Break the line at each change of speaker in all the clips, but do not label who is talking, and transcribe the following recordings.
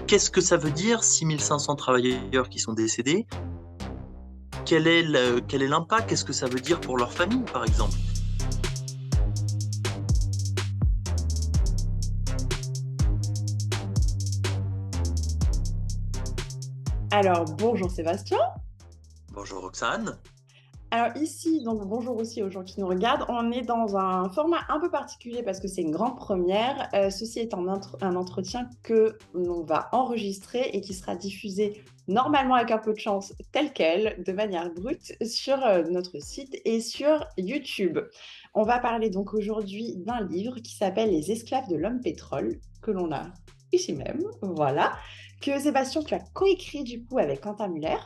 Qu'est-ce que ça veut dire 6500 travailleurs qui sont décédés? Quel est l'impact? Qu'est-ce que ça veut dire pour leur famille, par exemple?
Alors, bonjour Sébastien.
Bonjour Roxane.
Alors ici, donc bonjour aussi aux gens qui nous regardent. On est dans un format un peu particulier parce que c'est une grande première. Ceci est un entretien que l'on va enregistrer et qui sera diffusé normalement avec un peu de chance tel quel, de manière brute, sur notre site et sur YouTube. On va parler donc aujourd'hui d'un livre qui s'appelle Les esclaves de l'homme pétrole, que l'on a ici même, voilà, que Sébastien, tu as coécrit du coup avec Quentin Muller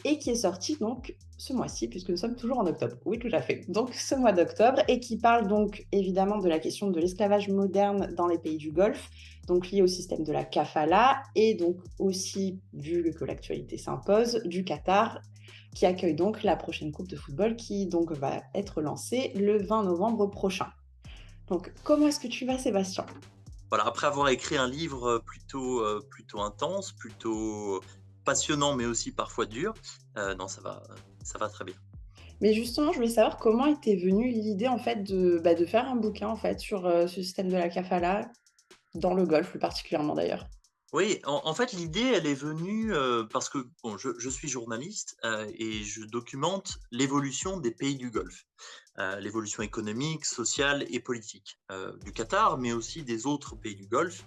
et qui est sorti donc ce mois-ci, puisque nous sommes toujours en octobre. Oui, tout à fait. Donc ce mois d'octobre, et qui parle donc évidemment de la question de l'esclavage moderne dans les pays du Golfe, donc lié au système de la kafala, et donc aussi, vu que l'actualité s'impose, du Qatar, qui accueille donc la prochaine Coupe de football qui donc va être lancée le 20 novembre prochain. Donc comment est-ce que tu vas, Sébastien?
Voilà, après avoir écrit un livre plutôt intense, plutôt passionnant, mais aussi parfois dur, non, ça va très bien.
Mais justement, je voulais savoir comment était venue l'idée en fait de faire un bouquin en fait sur ce système de la kafala dans le golf plus particulièrement d'ailleurs.
Oui, en fait, l'idée, elle est venue parce que bon, je suis journaliste et je documente l'évolution des pays du Golfe, l'évolution économique, sociale et politique du Qatar, mais aussi des autres pays du Golfe.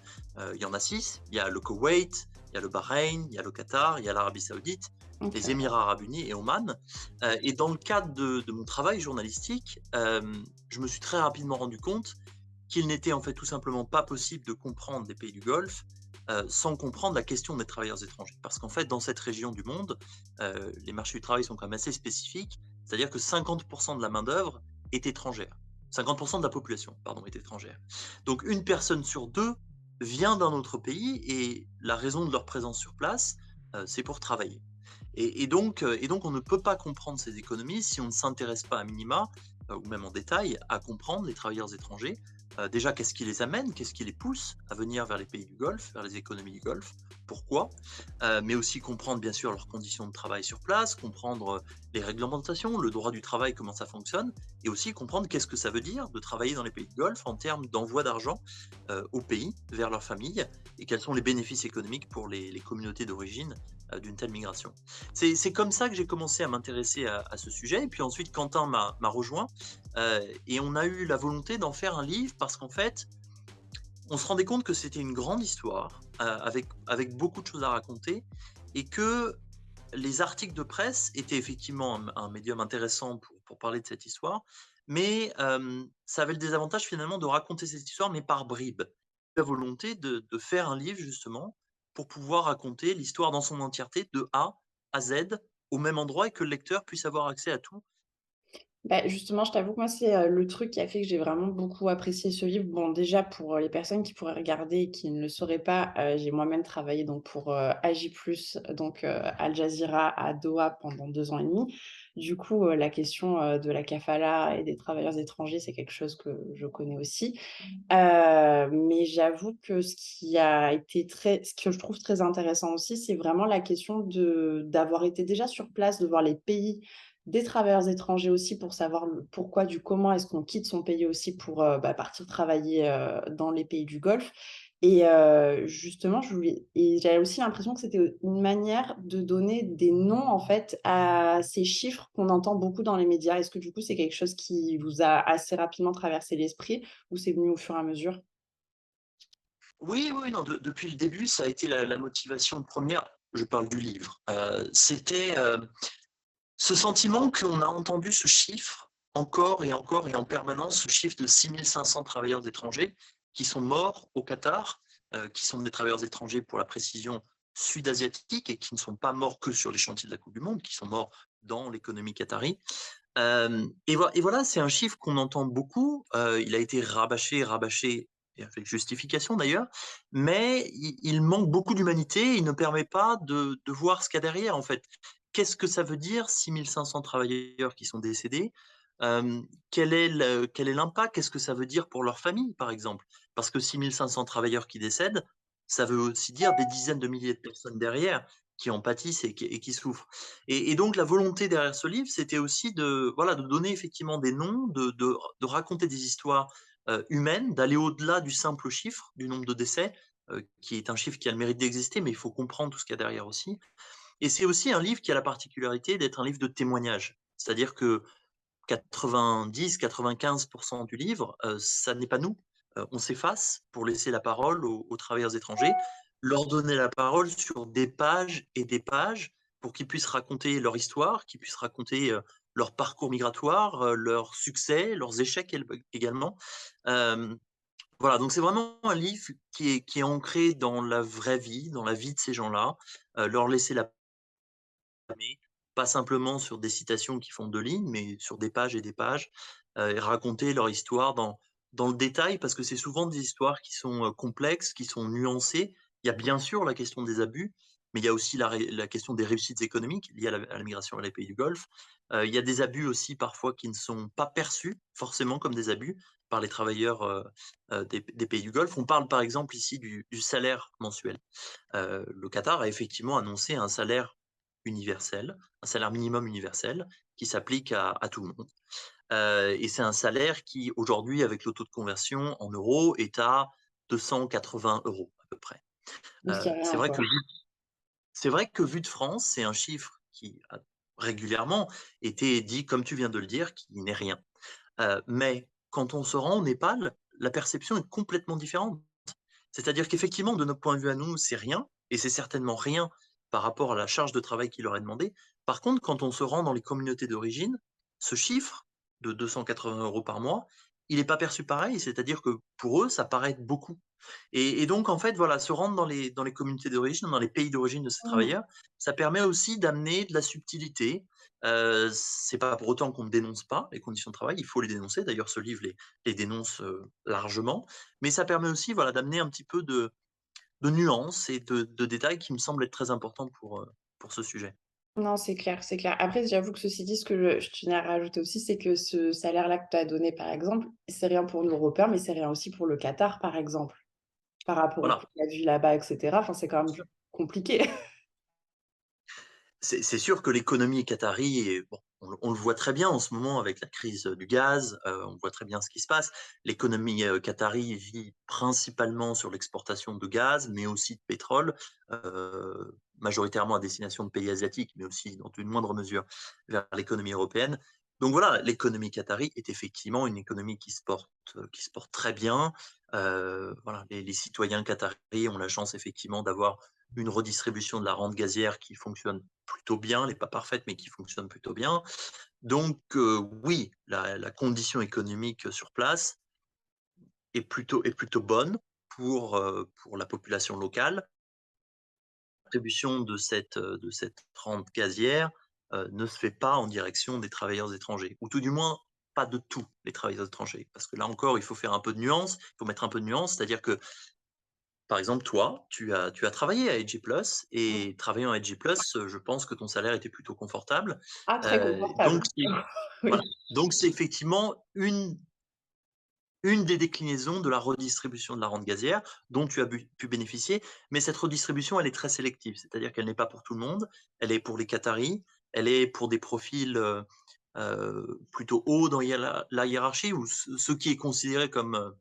Il y en a six. Il y a le Koweït, il y a le Bahreïn, il y a le Qatar, il y a l'Arabie Saoudite, les
OK.
Émirats Arabes Unis et Oman. Et dans le cadre de mon travail journalistique, je me suis très rapidement rendu compte qu'il n'était en fait tout simplement pas possible de comprendre les pays du Golfe sans comprendre la question des travailleurs étrangers. Parce qu'en fait, dans cette région du monde, les marchés du travail sont quand même assez spécifiques, c'est-à-dire que 50% de la main-d'œuvre est étrangère. 50% de la population, pardon, est étrangère. Donc une personne sur deux vient d'un autre pays et la raison de leur présence sur place, c'est pour travailler. Et donc, on ne peut pas comprendre ces économies si on ne s'intéresse pas à minima, ou même en détail, à comprendre les travailleurs étrangers. Déjà, qu'est-ce qui les amène, qu'est-ce qui les pousse à venir vers les pays du Golfe, vers les économies du Golfe, pourquoi, mais aussi comprendre bien sûr leurs conditions de travail sur place, comprendre les réglementations, le droit du travail, comment ça fonctionne, et aussi comprendre qu'est-ce que ça veut dire de travailler dans les pays du Golfe en termes d'envoi d'argent au pays, vers leur famille, et quels sont les bénéfices économiques pour les communautés d'origine d'une telle migration. C'est comme ça que j'ai commencé à m'intéresser à ce sujet. Et puis ensuite, Quentin m'a rejoint et on a eu la volonté d'en faire un livre parce qu'en fait, on se rendait compte que c'était une grande histoire avec beaucoup de choses à raconter et que les articles de presse étaient effectivement un médium intéressant pour parler de cette histoire, mais ça avait le désavantage finalement de raconter cette histoire, mais par bribes. La volonté de faire un livre justement pour pouvoir raconter l'histoire dans son entièreté de A à Z au même endroit et que le lecteur puisse avoir accès à tout.
Bah, justement, je t'avoue que moi, c'est, le truc qui a fait que j'ai vraiment beaucoup apprécié ce livre. Bon, déjà pour, les personnes qui pourraient regarder et qui ne le sauraient pas, j'ai moi-même travaillé donc pour, AJ+, donc Al Jazeera à Doha pendant 2 ans et demi. Du coup, la question, de la kafala et des travailleurs étrangers, c'est quelque chose que je connais aussi. Mais j'avoue que ce que je trouve très intéressant aussi, c'est vraiment la question d'avoir été déjà sur place, de voir les pays des travailleurs étrangers aussi pour savoir le pourquoi du comment est-ce qu'on quitte son pays aussi pour, partir travailler, dans les pays du Golfe et justement j'avais aussi l'impression que c'était une manière de donner des noms en fait à ces chiffres qu'on entend beaucoup dans les médias. Est-ce que du coup c'est quelque chose qui vous a assez rapidement traversé l'esprit ou c'est venu au fur et à mesure?
Oui, oui, non, depuis le début, ça a été la motivation première. Je parle du livre. C'était ce sentiment qu'on a entendu ce chiffre encore et encore et en permanence, ce chiffre de 6500 travailleurs étrangers qui sont morts au Qatar, qui sont des travailleurs étrangers pour la précision sud-asiatiques et qui ne sont pas morts que sur les chantiers de la Coupe du Monde, qui sont morts dans l'économie qatari. Et voilà, c'est un chiffre qu'on entend beaucoup. Il a été rabâché, rabâché, et avec justification d'ailleurs, mais il manque beaucoup d'humanité. Il ne permet pas de voir ce qu'il y a derrière, en fait. Qu'est-ce que ça veut dire 6500 travailleurs qui sont décédés? Quel est l'impact? Qu'est-ce que ça veut dire pour leur famille, par exemple? Parce que 6500 travailleurs qui décèdent, ça veut aussi dire des dizaines de milliers de personnes derrière qui en pâtissent et qui souffrent. Et donc la volonté derrière ce livre, c'était aussi de, voilà, de donner effectivement des noms, de raconter des histoires humaines, d'aller au-delà du simple chiffre, du nombre de décès, qui est un chiffre qui a le mérite d'exister, mais il faut comprendre tout ce qu'il y a derrière aussi. Et c'est aussi un livre qui a la particularité d'être un livre de témoignage. C'est-à-dire que 90-95% du livre, ça n'est pas nous. On s'efface pour laisser la parole aux travailleurs étrangers, leur donner la parole sur des pages et des pages pour qu'ils puissent raconter leur histoire, qu'ils puissent raconter leur parcours migratoire, leurs succès, leurs échecs également. Euh, voilà, donc c'est vraiment un livre qui est ancré dans la vraie vie, dans la vie de ces gens-là, leur laisser la pas simplement sur des citations qui font 2 lignes, mais sur des pages et des pages, et raconter leur histoire dans le détail parce que c'est souvent des histoires qui sont, complexes, qui sont nuancées. Il y a bien sûr la question des abus, mais il y a aussi la question des réussites économiques liées à la migration vers les pays du Golfe. Il y a des abus aussi parfois qui ne sont pas perçus forcément comme des abus par les travailleurs, des pays du Golfe. On parle par exemple ici du salaire mensuel. Le Qatar a effectivement annoncé un salaire universel, un salaire minimum universel qui s'applique à tout le monde. Et c'est un salaire qui, aujourd'hui, avec le taux de conversion en euros, est à 280 euros à peu près.
Donc il y a
C'est
rien,
vrai
quoi.
que vu de France, c'est un chiffre qui a régulièrement été dit, comme tu viens de le dire, qui n'est rien. Mais quand on se rend au Népal, la perception est complètement différente. C'est-à-dire qu'effectivement, de notre point de vue à nous, c'est rien, et c'est certainement rien par rapport à la charge de travail qui leur est demandée. Par contre, quand on se rend dans les communautés d'origine, ce chiffre de 280 euros par mois, il n'est pas perçu pareil, c'est-à-dire que pour eux, ça paraît être beaucoup. Et donc, en fait, voilà, se rendre dans les communautés d'origine, dans les pays d'origine de ces
Mmh.
travailleurs, ça permet aussi d'amener de la subtilité. C'est pas pour autant qu'on ne dénonce pas les conditions de travail, il faut les dénoncer. D'ailleurs, ce livre les dénonce largement. Mais ça permet aussi, voilà, d'amener un petit peu de nuances et de détails qui me semblent être très importants pour ce sujet.
Non, c'est clair, c'est clair. Après, j'avoue que ceci dit, ce que je tenais à rajouter aussi, c'est que ce salaire-là que tu as donné, par exemple, c'est rien pour nous Européens, mais c'est rien aussi pour le Qatar, par exemple, par rapport au coût
Voilà.
de la vie là-bas, et cetera. Enfin, c'est quand même compliqué.
C'est sûr que l'économie qatarie est bon, on le voit très bien en ce moment avec la crise, du gaz, on voit très bien ce qui se passe. L'économie, qatarie vit principalement sur l'exportation de gaz, mais aussi de pétrole, majoritairement à destination de pays asiatiques, mais aussi dans une moindre mesure vers l'économie européenne. Donc voilà, l'économie qatarie est effectivement une économie qui se porte très bien. Voilà, les citoyens qataris ont la chance effectivement d'avoir une redistribution de la rente gazière qui fonctionne plutôt bien, elle n'est pas parfaite, mais qui fonctionne plutôt bien. Donc, oui, la condition économique sur place est plutôt bonne pour la population locale. La distribution de cette rente gazière ne se fait pas en direction des travailleurs étrangers, ou tout du moins pas de tous les travailleurs étrangers. Parce que là encore, il faut faire un peu de nuance, il faut mettre un peu de nuance, c'est-à-dire que par exemple, toi, tu as travaillé à Edgy Plus
Mmh.
et travaillant à Edgy Plus, je pense que ton salaire était plutôt confortable.
Ah, très
Donc
confortable.
c'est voilà,
Oui.
donc c'est effectivement une des déclinaisons de la redistribution de la rente gazière dont tu as pu bénéficier, mais cette redistribution, elle est très sélective, c'est-à-dire qu'elle n'est pas pour tout le monde, elle est pour les Qataris, elle est pour des profils, plutôt hauts dans la hiérarchie ou ce qui est considéré comme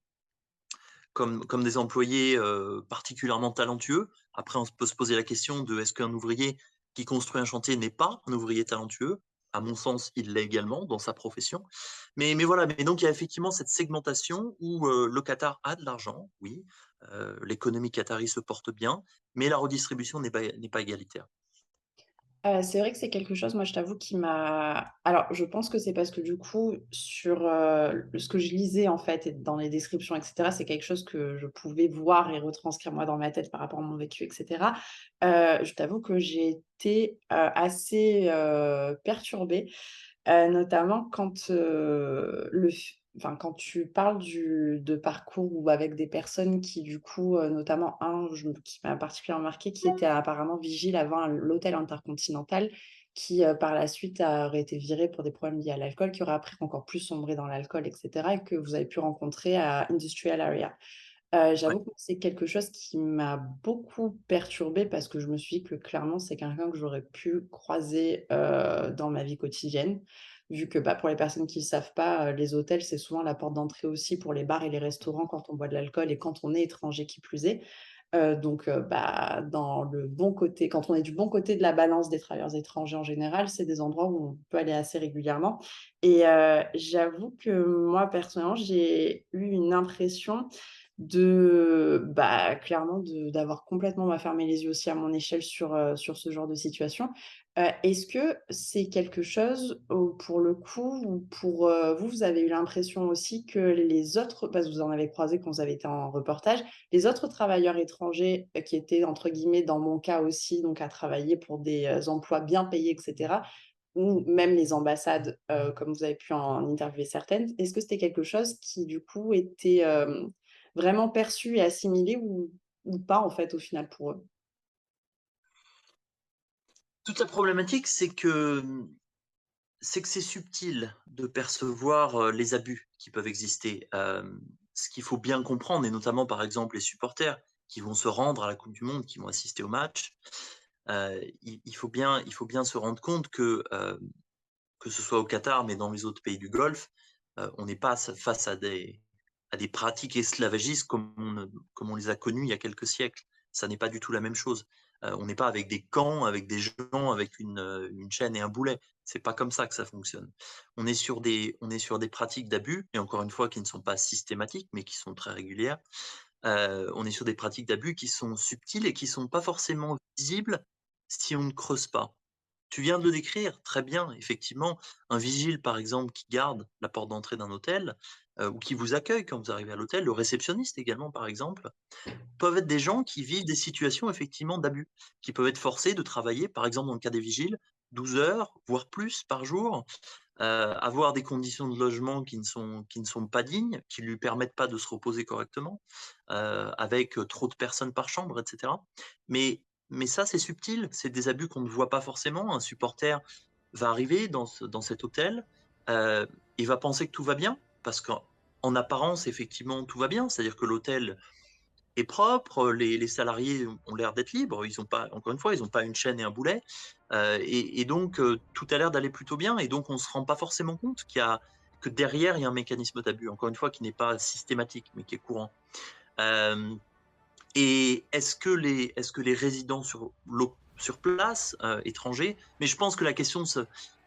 des employés particulièrement talentueux. Après, on peut se poser la question de est-ce qu'un ouvrier qui construit un chantier n'est pas un ouvrier talentueux? À mon sens, il l'est également dans sa profession. Mais voilà, mais donc il y a effectivement cette segmentation où le Qatar a de l'argent, oui, l'économie qatari se porte bien, mais la redistribution n'est pas égalitaire.
C'est vrai que c'est quelque chose, moi, je t'avoue, qui m'a alors, je pense que c'est parce que, du coup, sur, ce que je lisais, en fait, et dans les descriptions, et cetera, c'est quelque chose que je pouvais voir et retranscrire, moi, dans ma tête par rapport à mon vécu, et cetera. Je t'avoue que j'ai été, assez, perturbée. Notamment quand, le f enfin, quand tu parles de parcours ou avec des personnes qui du coup, notamment un qui m'a particulièrement marqué, qui était apparemment vigile avant l'hôtel Intercontinental, qui, par la suite aurait été viré pour des problèmes liés à l'alcool, qui aurait après encore plus sombré dans l'alcool, et cetera, et que vous avez pu rencontrer à Industrial Area.
Ouais,
J'avoue que c'est quelque chose qui m'a beaucoup perturbée parce que je me suis dit que clairement, c'est quelqu'un que j'aurais pu croiser, dans ma vie quotidienne. Vu que, bah, pour les personnes qui ne savent pas, les hôtels, c'est souvent la porte d'entrée aussi pour les bars et les restaurants quand on boit de l'alcool et quand on est étranger qui plus est. Bah, dans le bon côté quand on est du bon côté de la balance des travailleurs étrangers en général, c'est des endroits où on peut aller assez régulièrement et j'avoue que moi, personnellement, j'ai eu une impression bah, clairement d'avoir complètement fermé les yeux aussi à mon échelle sur ce genre de situation. Est-ce que c'est quelque chose où pour le coup, où pour, vous, vous avez eu l'impression aussi que les autres parce que vous en avez croisé quand vous avez été en reportage, les autres travailleurs étrangers, qui étaient entre guillemets dans mon cas aussi, donc à travailler pour des, emplois bien payés et cetera, ou même les ambassades, comme vous avez pu en interviewer certaines, est-ce que c'était quelque chose qui du coup était, vraiment perçu et assimilé ou pas en fait au final pour eux?
toute la problématique, c'est que c'est subtil de percevoir, les abus qui peuvent exister. Ce qu'il faut bien comprendre et notamment, par exemple, les supporters qui vont se rendre à la coupe du monde, qui vont assister au match, il faut bien se rendre compte que ce soit au Qatar, mais dans les autres pays du Golfe, on n'est pas face à des pratiques esclavagistes comme on les a connues il y a quelques siècles. Ça n'est pas du tout la même chose. On n'est pas avec des camps, avec des gens, avec une chaîne et un boulet. C'est pas comme ça que ça fonctionne. On est sur des pratiques d'abus, et encore une fois, qui ne sont pas systématiques, mais qui sont très régulières. On est sur des pratiques d'abus qui sont subtiles et qui sont pas forcément visibles si on ne creuse pas. Tu viens de le décrire très bien, effectivement. Un vigile, par exemple, qui garde la porte d'entrée d'un hôtel, ou qui vous accueille quand vous arrivez à l'hôtel, le réceptionniste également, par exemple, peuvent être des gens qui vivent des situations effectivement d'abus, qui peuvent être forcés de travailler, par exemple dans le cas des vigiles, 12 heures, voire plus par jour, avoir des conditions de logement qui ne sont pas dignes, qui ne lui permettent pas de se reposer correctement, avec trop de personnes par chambre, etc. Mais, mais ça, c'est subtil, c'est des abus qu'on ne voit pas forcément. Un supporter va arriver dans cet hôtel, euh, il va penser que tout va bien, parce qu'en apparence, effectivement, tout va bien. C'est-à-dire que l'hôtel est propre, les salariés ont l'air d'être libres, ils ont pas, encore une fois, ils n'ont pas une chaîne et un boulet, et donc tout a l'air d'aller plutôt bien, et donc on ne se rend pas forcément compte que derrière, il y a un mécanisme d'abus, encore une fois, qui n'est pas systématique, mais qui est courant. Euh, et est-ce que les résidents sur place, étrangers, mais je pense que la question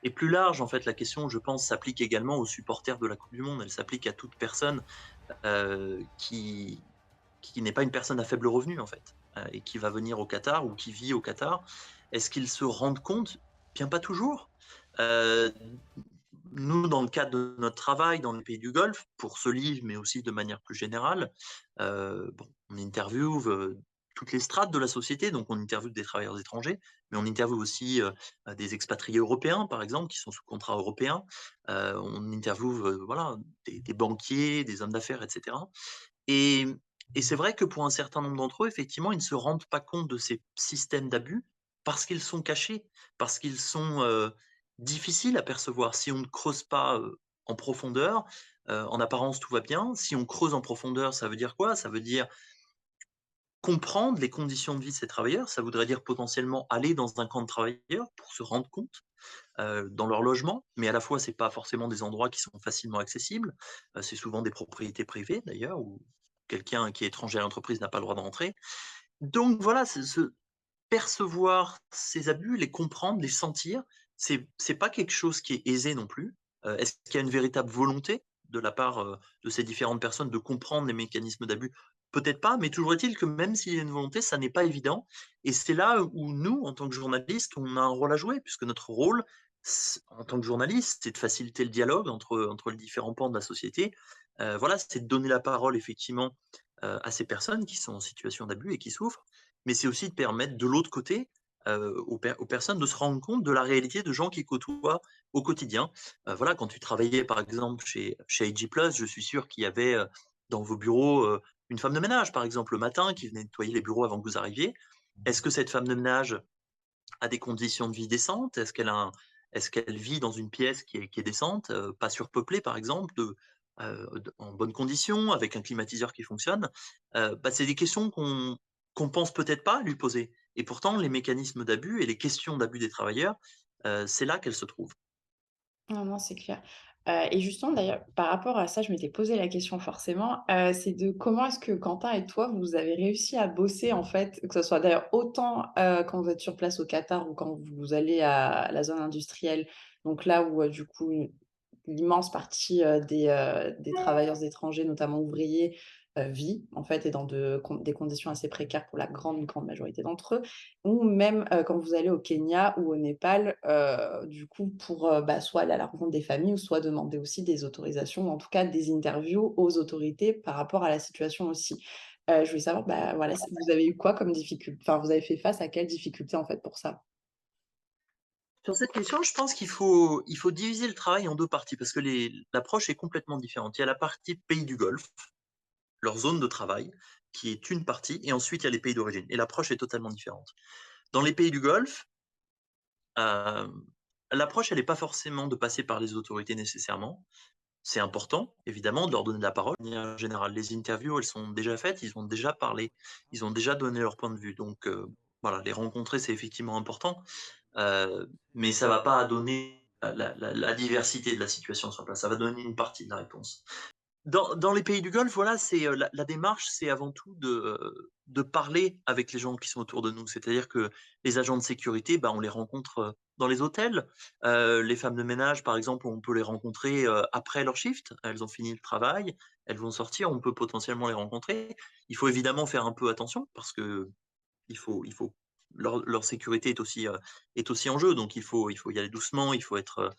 est plus large, en fait, la question, je pense, s'applique également aux supporters de la Coupe du Monde, elle s'applique à toute personne qui n'est pas une personne à faible revenu, en fait, et qui va venir au Qatar ou qui vit au Qatar. Est-ce qu'ils se rendent compte? Bien, pas toujours. Euh, Nous, dans le cadre de notre travail dans les pays du Golfe, pour ce livre, mais aussi de manière plus générale, bon, on interviewe toutes les strates de la société, donc on interviewe des travailleurs étrangers, mais on interviewe aussi des expatriés européens, par exemple, qui sont sous contrat européen. On interviewe voilà, des banquiers, des hommes d'affaires, etc. Et, et c'est vrai que pour un certain nombre d'entre eux, effectivement, ils ne se rendent pas compte de ces systèmes d'abus parce qu'ils sont cachés, parce qu'ils sont difficiles à percevoir. Si on ne creuse pas en profondeur, en apparence, tout va bien. Si on creuse en profondeur, ça veut dire quoi? Ça veut dire comprendre les conditions de vie de ces travailleurs. Ça voudrait dire potentiellement aller dans un camp de travailleurs pour se rendre compte dans leur logement, mais à la fois, c'est pas forcément des endroits qui sont facilement accessibles. C'est souvent des propriétés privées d'ailleurs, où quelqu'un qui est étranger à l'entreprise n'a pas le droit de rentrer. Donc voilà, percevoir ces abus, les comprendre, les sentir, c'est pas quelque chose qui est aisé non plus. Est-ce qu'il y a une véritable volonté de la part de ces différentes personnes de comprendre les mécanismes d'abus? Peut-être pas, mais toujours est-il que même s'il y a une volonté, ça n'est pas évident. Et c'est là où nous, en tant que journalistes, on a un rôle à jouer, puisque notre rôle, en tant que journaliste, c'est de faciliter le dialogue entre les différents pans de la société. Voilà, c'est de donner la parole effectivement à ces personnes qui sont en situation d'abus et qui souffrent, mais c'est aussi de permettre de l'autre côté aux personnes de se rendre compte de la réalité de gens qui côtoient au quotidien. Voilà, quand tu travaillais par exemple chez IG+, je suis sûr qu'il y avait dans vos bureaux une femme de ménage, par exemple, le matin, qui venait nettoyer les bureaux avant que vous arriviez. Est-ce que cette femme de ménage a des conditions de vie décentes? Est-ce qu'elle vit dans une pièce qui est décente, pas surpeuplée, par exemple, en bonnes conditions, avec un climatiseur qui fonctionne, bah, c'est des questions qu'on pense peut-être pas lui poser et pourtant les mécanismes d'abus et les questions d'abus des travailleurs, c'est là qu'elles se trouvent.
Non, non, c'est clair. Et justement d'ailleurs, par rapport à ça, je m'étais posé la question forcément, c'est de comment est-ce que Quentin et toi, vous avez réussi à bosser en fait, que ce soit d'ailleurs autant, quand vous êtes sur place au Qatar ou quand vous allez à la zone industrielle, donc là où, du coup, l'immense partie, des travailleurs étrangers, notamment ouvriers, vit en fait et dans des conditions assez précaires pour la grande, grande majorité d'entre eux. Ou même, quand vous allez au Kenya ou au Népal, du coup pour, bah, soit aller à la rencontre des familles ou soit demander aussi des autorisations ou en tout cas des interviews aux autorités par rapport à la situation aussi. Je voulais savoir, bah, voilà, vous avez eu quoi comme difficulté, enfin, vous avez fait face à quelles difficultés en fait pour ça?
Sur cette question, je pense il faut diviser le travail en 2 parties parce que l'approche est complètement différente. Il y a la partie pays du Golfe, leur zone de travail, qui est une partie et ensuite il y a les pays d'origine et l'approche est totalement différente. Dans les pays du Golfe, hem, l'approche elle est pas forcément de passer par les autorités nécessairement. C'est important, évidemment, de leur donner la parole. De manière générale, les interviews, elles sont déjà faites, ils ont déjà parlé, ils ont déjà donné leur point de vue. Donc, voilà, les rencontrer, c'est effectivement important, mais ça va pas donner la diversité de la situation sur place. Ça va donner une partie de la réponse. Dans les pays du Golfe, voilà, c'est, la démarche, c'est avant tout de parler avec les gens qui sont autour de nous. C'est-à-dire que les agents de sécurité, bah, on les rencontre, dans les hôtels. Les femmes de ménage, par exemple, on peut les rencontrer, après leur shift. Elles ont fini le travail, elles vont sortir, on peut potentiellement les rencontrer. Il faut évidemment faire un peu attention parce que il faut leur sécurité est aussi en jeu, donc il faut y aller doucement, il faut être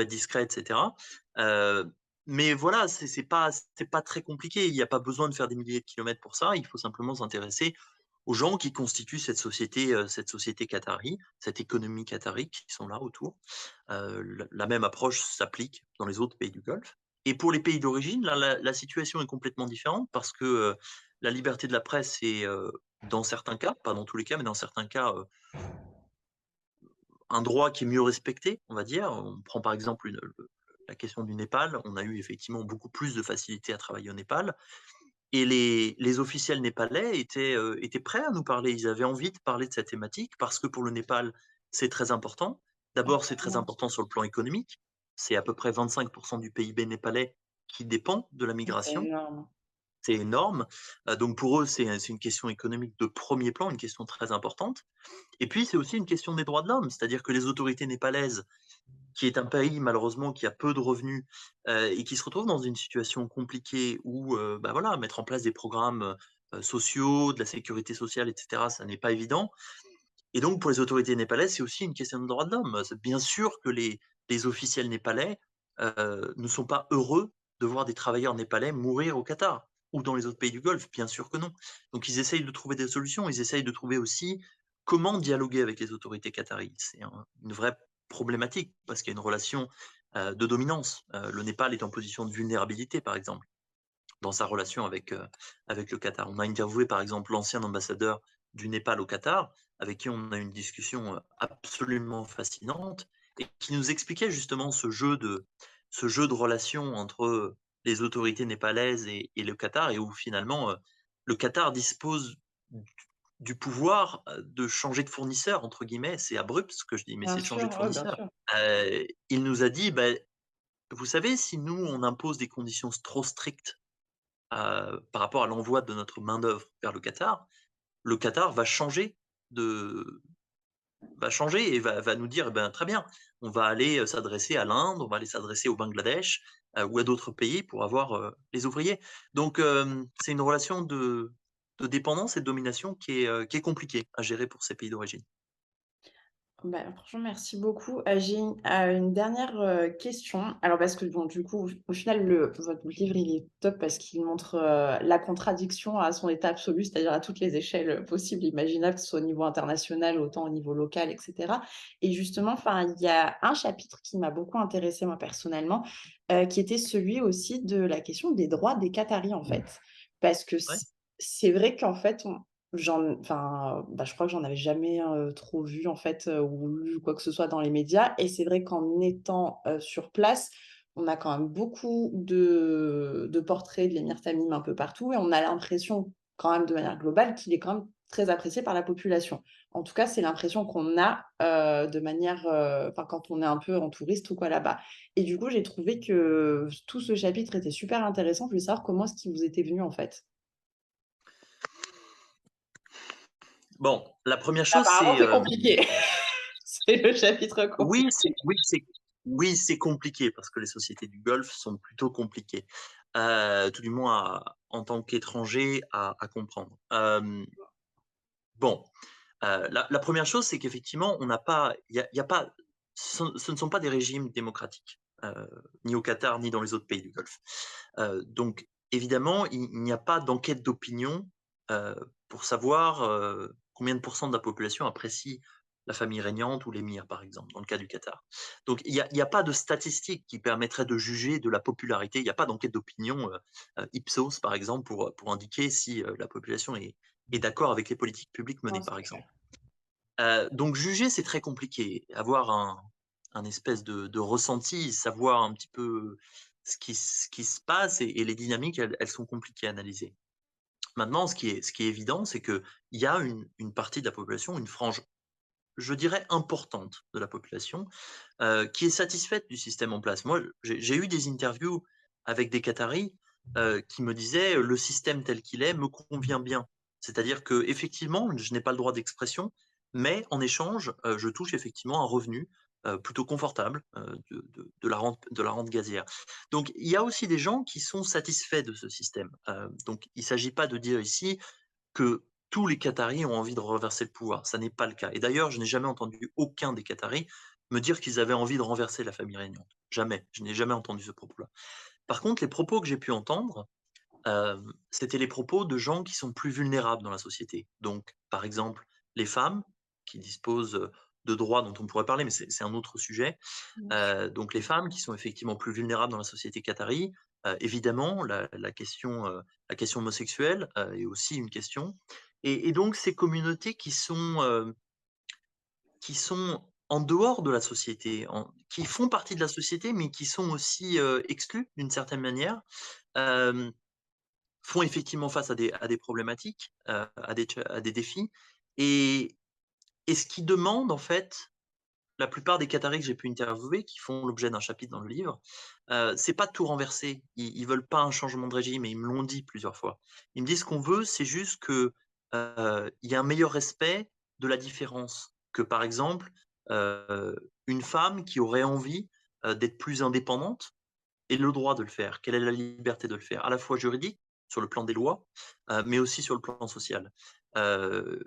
discret et cetera. Heu, mais voilà, c'est pas très compliqué. Il y a pas besoin de faire des milliers de kilomètres pour ça. Il faut simplement s'intéresser aux gens qui constituent cette société qatarie, cette économie qatarie qui sont là autour. La même approche s'applique dans les autres pays du Golfe et pour les pays d'origine, là, la situation est complètement différente parce que, la liberté de la presse est, dans certains cas, pas dans tous les cas, mais dans certains cas, un droit qui est mieux respecté, on va dire. On prend par exemple la question du Népal. On a eu effectivement beaucoup plus de facilité à travailler au Népal et les officiels népalais étaient prêts à nous parler. Ils avaient envie de parler de cette thématique parce que pour le Népal, c'est très important.
Ah
D'abord, c'est très
clairement,
important sur le plan économique. C'est à peu près 25 du PIB népalais qui dépend de la
c'est
migration.
énorme.
C'est énorme. Donc pour eux, c'est une question économique de premier plan, une question très importante. Et puis, c'est aussi une question des droits de l'homme. C'est-à-dire que les autorités népalaises, qui est un pays malheureusement qui a peu de revenus, et qui se retrouve dans une situation compliquée où, bah, voilà, mettre en place des programmes, sociaux, de la sécurité sociale et cetera, ça n'est pas évident et donc pour les autorités népalaises, c'est aussi une question de droits de l'homme. C'est bien sûr que les officiels népalais, ne sont pas heureux de voir des travailleurs népalais mourir au Qatar ou dans les autres pays du Golfe, bien sûr que non. Donc ils essayent de trouver des solutions, ils essayent de trouver aussi comment dialoguer avec les autorités qataries. C'est une vraie problématique parce qu'il y a une relation, de dominance. Le Népal est en position de vulnérabilité, par exemple, dans sa relation avec le Qatar. On a interviewé, par exemple, l'ancien ambassadeur du Népal au Qatar, avec qui on a eu une discussion, absolument fascinante et qui nous expliquait justement ce jeu de relations entre, les autorités népalaises et le Qatar et où finalement, le Qatar dispose du pouvoir, de «changer de fournisseur» entre guillemets. C'est abrupt ce que je dis, mais
Bien
c'est de changer
sûr,
de
ouais, bien
fournisseur.
sûr.
Il nous a dit: «Beh, vous savez, si nous, on impose des conditions trop strictes par rapport à l'envoi de notre main-d'œuvre vers le Qatar de va changer et va nous dire: «Eh ben, très bien, on va aller, s'adresser à l'Inde, on va aller s'adresser au Bangladesh, ou à d'autres pays pour avoir, les ouvriers». Donc c'est une relation de dépendance et de domination qui est compliquée à gérer pour ces pays d'origine.
Bah, franchement, merci beaucoup. J'ai une dernière, question. Alors parce que bon, du coup, au final, votre livre, il est top parce qu'il montre, la contradiction à son état absolu, c'est-à-dire à toutes les échelles, possibles, imaginables, que ce soit au niveau international, autant au niveau local et cetera. Et justement, enfin, il y a un chapitre qui m'a beaucoup intéressée moi personnellement, qui était celui aussi de la question des droits des Qataris, en fait. Parce que
Ouais.
c'est vrai qu'en fait, enfin, bah, je crois que j'en avais jamais, trop vu en fait, ou lu quoi que ce soit dans les médias et c'est vrai qu'en étant, sur place, on a quand même beaucoup de portraits de l'émir Tamim un peu partout et on a l'impression, quand même de manière globale, qu'il est quand même très apprécié par la population. En tout cas, c'est l'impression qu'on a, de manière, enfin, quand on est un peu en touriste ou quoi là-bas et du coup, j'ai trouvé que tout ce chapitre était super intéressant. Je voulais savoir comment est-ce qu'il vous était venu, en fait?
Bon, la première chose,
Apparemment,
c'est,
c'est compliqué. C'est le chapitre
oui,
compliqué.
oui, c'est compliqué parce que les sociétés du Golfe sont plutôt compliquées, tout du moins en tant qu'étranger à comprendre. Bon, la 1re chose, c'est qu'effectivement, on n'a pas il y a pas ce ne sont pas des régimes démocratiques, ni au Qatar, ni dans les autres pays du Golfe. Donc évidemment, il n'y a pas d'enquête d'opinion, heu, pour savoir, combien de pourcents de la population apprécie la famille régnante ou l'émir, par exemple, dans le cas du Qatar. Donc il y a pas de statistiques qui permettraient de juger de la popularité. Il n'y a pas d'enquête d'opinion, Ipsos, par exemple, pour indiquer si, la population est d'accord avec les politiques publiques
Non,
menées,
c'est
par
clair.
exemple. Donc juger, c'est très compliqué. Avoir un espèce de ressenti, savoir un petit peu ce qui se passe et les dynamiques, elles sont compliquées à analyser. Maintenant, ce qui est évident, c'est qu'il y a une partie de la population, une frange, je dirais importante de la population, qui est satisfaite du système en place. Moi, j'ai eu des interviews avec des Qataris, qui me disaient: «Le système tel qu'il est me convient bien». C'est-à-dire qu'effectivement, je n'ai pas le droit d'expression, mais en échange, je touche effectivement un revenu, plutôt confortable, de la rente gazière. Donc il y a aussi des gens qui sont satisfaits de ce système. Donc il ne s'agit pas de dire ici que tous les Qataris ont envie de renverser le pouvoir. Ça n'est pas le cas. Et d'ailleurs, je n'ai jamais entendu aucun des Qataris me dire qu'ils avaient envie de renverser la famille régnante. Jamais. Je n'ai jamais entendu ce propos-là. Par contre, les propos que j'ai pu entendre, c'était les propos de gens qui sont plus vulnérables dans la société. Donc, par exemple, les femmes qui disposent de droits dont on pourrait parler, mais c'est un autre sujet.
Bien sûr.
Donc les femmes qui sont effectivement plus vulnérables dans la société qatarie, évidemment la question homosexuelle, est aussi une question et donc ces communautés qui sont en dehors de la société, qui font partie de la société, mais qui sont aussi, exclues d'une certaine manière, hem, font effectivement face à des problématiques, à des défis et ce qu'ils demandent en fait, la plupart des Qataris que j'ai pu interviewer, qui font l'objet d'un chapitre dans le livre, c'est pas de tout renverser. Ils veulent pas un changement de régime et ils me l'ont dit plusieurs fois. Ils me disent: «Ce qu'on veut, c'est juste que, il y ait un meilleur respect de la différence». Que par exemple, une femme qui aurait envie, d'être plus indépendante ait le droit de le faire, qu'elle ait la liberté de le faire, à la fois juridique, sur le plan des lois, mais aussi sur le plan social. Heu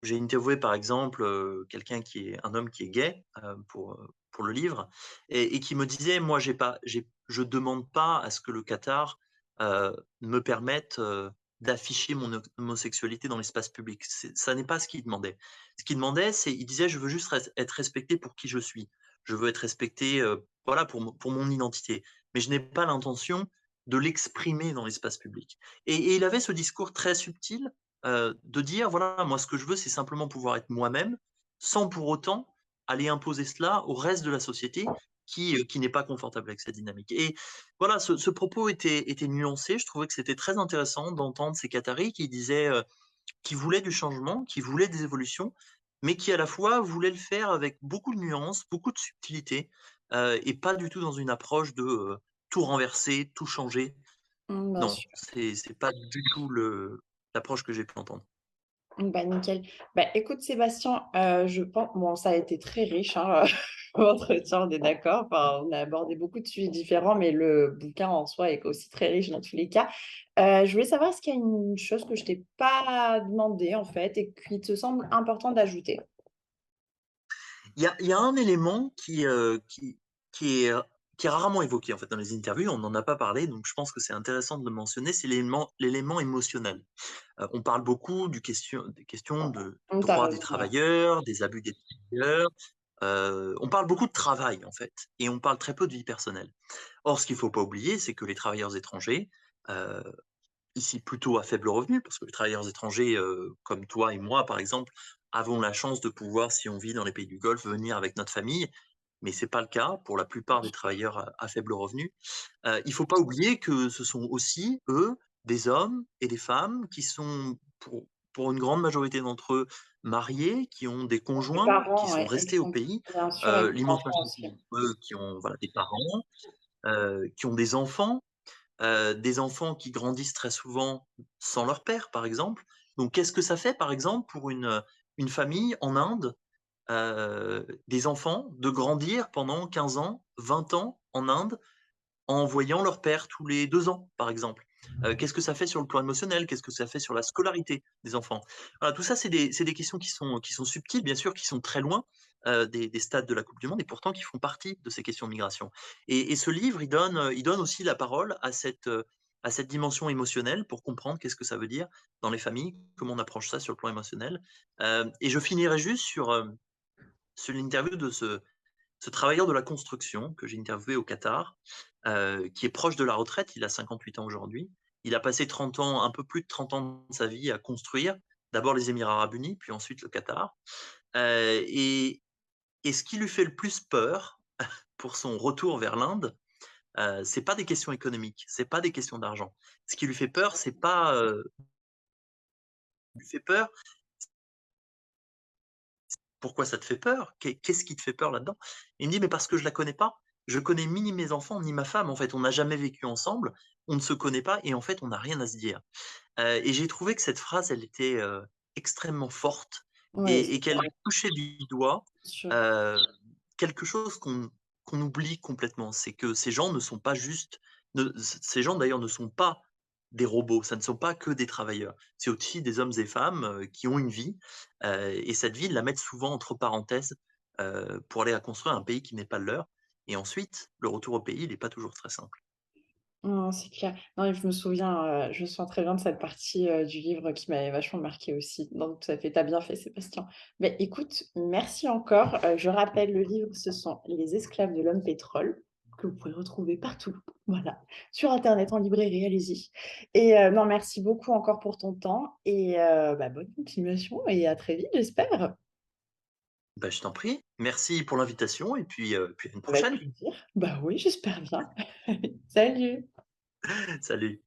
j'ai interviewé par exemple, quelqu'un qui est un homme qui est gay, pour le livre et qui me disait: «Moi je demande pas à ce que le Qatar, me permette, d'afficher mon homosexualité dans l'espace public». Ça n'est pas ce qu'il demandait. Ce qu'il demandait, il disait: «Je veux juste être respecté pour qui je suis. Je veux être respecté, voilà, pour mon identité. Mais je n'ai pas l'intention de l'exprimer dans l'espace public». Et il avait ce discours très subtil, de dire: «Voilà, moi ce que je veux, c'est simplement pouvoir être moi-même, sans pour autant aller imposer cela au reste de la société qui n'est pas confortable avec cette dynamique». Et voilà, ce propos était nuancé. Je trouvais que c'était très intéressant d'entendre ces Qataris qui disaient, qu'ils voulaient du changement, qui voulaient des évolutions, mais qui à la fois voulaient le faire avec beaucoup de nuances, beaucoup de subtilité, et pas du tout dans une approche de, tout renverser, tout changer.
Mmh, bien
Non,
sûr.
c'est pas du tout l'approche que j'ai pu entendre.
Bah, nickel. Bah, écoute Sébastien, je pense bon, ça a été très riche, hein, l'entretien, on est d'accord. Enfin, on a abordé beaucoup de sujets différents, mais le bouquin en soi est aussi très riche dans tous les cas. Je voulais savoir, est-ce qu'il y a une chose que je t'ai pas demandé, en fait, et qui te semble important d'ajouter?
Il y a un élément qui est, qui est rarement évoqué, en fait, dans les interviews, on n'en a pas parlé, donc je pense que c'est intéressant de le mentionner, c'est l'élément émotionnel. On parle beaucoup des questions de
Mmh, tu
droits des
raison, ouais.
travailleurs, des abus des travailleurs, on parle beaucoup de travail, en fait, et on parle très peu de vie personnelle. Or, ce qu'il ne faut pas oublier, c'est que les travailleurs étrangers, heu, ici plutôt à faible revenu, parce que les travailleurs étrangers, comme toi et moi, par exemple, avons la chance de pouvoir, si on vit dans les pays du Golfe, venir avec notre famille. mais c'est pas le cas pour la plupart des travailleurs à faible revenu. Il faut pas oublier que ce sont aussi, eux, des hommes et des femmes qui sont pour une grande majorité d'entre eux, mariés, qui ont des
Les
conjoints, qui
parents,
sont
ouais, et
restés au pays.
bien sûr, et les
L'immense
enfants
majorité
aussi.
d'entre eux qui ont, voilà, des parents, qui ont des enfants qui grandissent très souvent sans leur père, par exemple. Donc qu'est-ce que ça fait, par exemple, pour une famille en Inde, des enfants, de grandir pendant 15 ans, 20 ans en Inde, en voyant leur père tous les 2 ans, par exemple. Qu'est-ce que ça fait sur le plan émotionnel? Qu'est-ce que ça fait sur la scolarité des enfants? Voilà, tout ça, c'est des questions qui sont subtiles, bien sûr, qui sont très loin, des stades de la coupe du monde et pourtant qui font partie de ces questions de migration. Et ce livre, il donne aussi la parole à cette dimension émotionnelle pour comprendre qu'est-ce que ça veut dire dans les familles, comment on approche ça sur le plan émotionnel. Et je finirai juste sur l'interview de ce travailleur de la construction que j'ai interviewé au Qatar, qui est proche de la retraite, il a 58 ans aujourd'hui. Il a passé 30 ans, un peu plus de 30 ans de sa vie à construire, d'abord les Émirats arabes unis, puis ensuite le Qatar. Et ce qui lui fait le plus peur pour son retour vers l'Inde, c'est pas des questions économiques, c'est pas des questions d'argent. Ce qui lui fait peur, c'est pas, lui fait peur. Pourquoi ça te fait peur? Qu'est-ce qui te fait peur là-dedans? Il me dit: «Mais parce que je la connais pas. Je connais ni mes enfants, ni ma femme, en fait. On n'a jamais vécu ensemble, on ne se connaît pas et en fait, on n'a rien à se dire». Et j'ai trouvé que cette phrase, elle était, extrêmement forte
Ouais,
et
c'est
qu'elle
vrai,
touchait du doigt,
sûr.
heu, quelque chose qu'on oublie complètement. C'est que ces gens ne sont pas juste ne ces gens d'ailleurs ne sont pas des robots, ça ne sont pas que des travailleurs. C'est aussi des hommes et femmes, qui ont une vie, et cette vie, ils la mettent souvent entre parenthèses, pour aller à construire un pays qui n'est pas le leur et ensuite, le retour au pays, il est pas toujours très simple.
Non, c'est clair. Non, et je me souviens, je me souviens très bien de cette partie, du livre qui m'avait vachement marquée aussi. Donc tout à fait, tu as bien fait, Sébastien. Mais écoute, merci encore. Je rappelle le livre, ce sont «Les esclaves de l'homme pétrole», que vous pouvez retrouver partout, voilà, sur internet, en librairie, allez-y. Et non, merci beaucoup encore pour ton temps et bah, bonne continuation et à très vite, j'espère.
Bah, je t'en prie. Merci pour l'invitation et puis à une
Avec
prochaine.
plaisir. Bah oui, j'espère bien. Salut.
Salut.